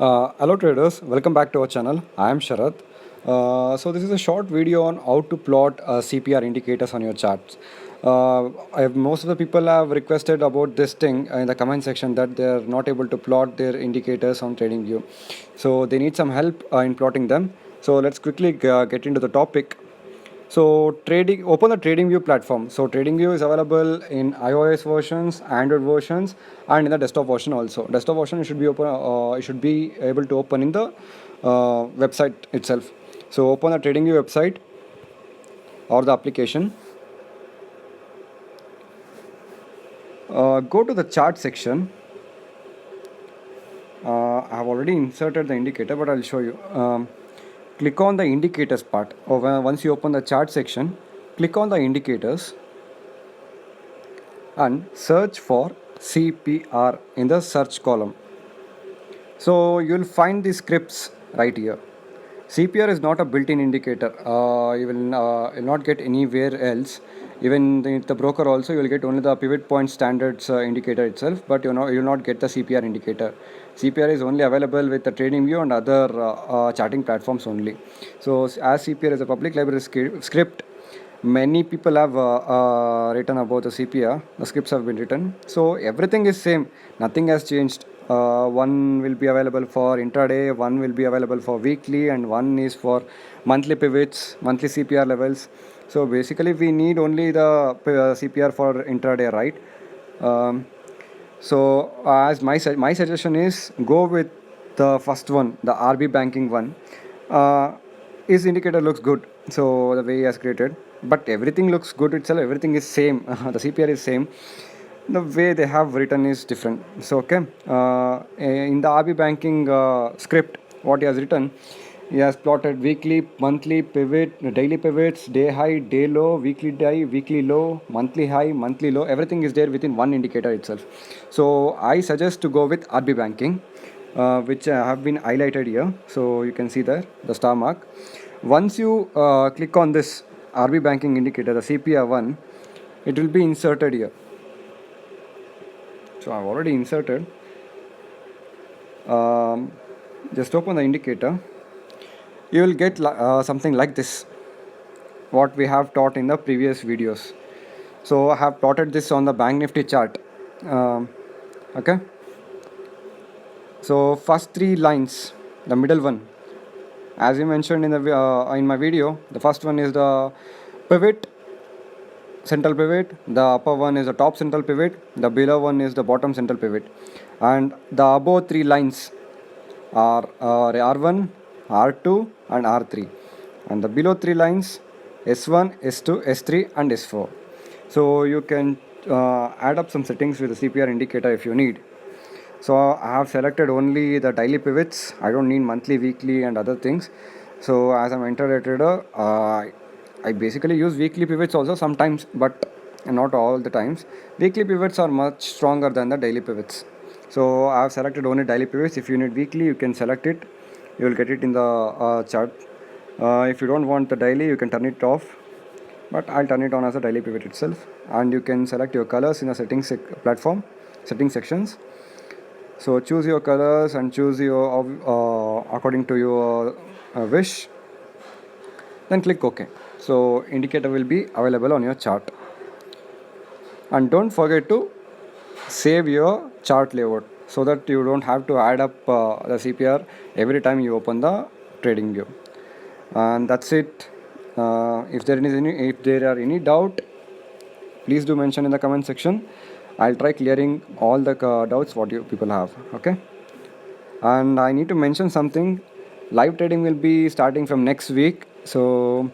Hello traders, welcome back to our channel. I am Sharath. So this is a short video on how to plot CPR indicators on your charts. Most of the people have requested about this thing in the comment section that they are not able to plot their indicators on TradingView. So they need some help in plotting them. So let's quickly get into the topic. So open the TradingView platform. So TradingView is available in iOS versions, Android versions, and in the desktop version also. Desktop version it should be able to open in the website itself. So open the TradingView website or the application. Go to the chart section. I have already inserted the indicator, but I'll show you. Click on the indicators part. Once you open the chart section, click on the indicators and search for CPR in the search column. So you'll find the scripts right here. CPR is not a built-in indicator. You'll not get anywhere else. Even the broker also, you will get only the pivot point standards indicator itself, but you'll not get the CPR indicator. CPR is only available with the TradingView and other charting platforms only. So as CPR is a public library script, many people have written about the CPR. The scripts have been written. So everything is same. Nothing has changed. One will be available for intraday, one will be available for weekly, and one is for monthly pivots, monthly CPR levels. So basically we need only the CPR for intraday, right? As my suggestion is, go with the first one, the RB banking one. His indicator looks good, so the way he has created, but everything looks good itself. Everything is same. The CPR is same. The way they have written is different. So okay, in the RB banking script, what he has written, he has plotted weekly, monthly pivot, daily pivots, day high, day low, weekly high, weekly low, monthly high, monthly low. Everything is there within one indicator itself. So I suggest to go with RB banking, which have been highlighted here. So you can see there the star mark. Once you click on this RB banking indicator, the CPR one, it will be inserted here. So I've already inserted. Just open the indicator. You will get something like this, what we have taught in the previous videos. So I have plotted this on the Bank Nifty chart. Okay. So first three lines, the middle one, as you mentioned in my video, the first one is the pivot, central pivot, the upper one is the top central pivot, the below one is the bottom central pivot, and the above three lines are R1, R2 and R3, and the below three lines S1, S2, S3 and S4. So you can add up some settings with the CPR indicator if you need. So I have selected only the daily pivots. I don't need monthly, weekly and other things. So as I'm intraday trader, I basically use weekly pivots also sometimes, but not all the times. Weekly pivots are much stronger than the daily pivots. So I have selected only daily pivots. If you need weekly, you can select it. You will get it in the chart. If you don't want the daily, you can turn it off. But I'll turn it on as a daily pivot itself. And you can select your colors in the settings platform, setting sections. So choose your colors and choose your according to your wish. Then click OK. So indicator will be available on your chart. And don't forget to save your chart layout so that you don't have to add up the CPR every time you open the TradingView. And that's it. If there are any doubt, please do mention in the comment section. I'll try clearing all the doubts what you people have. Okay. And I need to mention something. Live trading will be starting from next week. So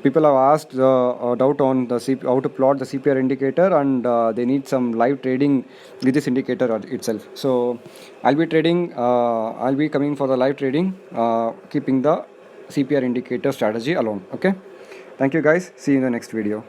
people have asked doubt on the how to plot the CPR indicator, and they need some live trading with this indicator itself. So I'll be trading. I'll be coming for the live trading, keeping the CPR indicator strategy alone. Okay. Thank you guys. See you in the next video.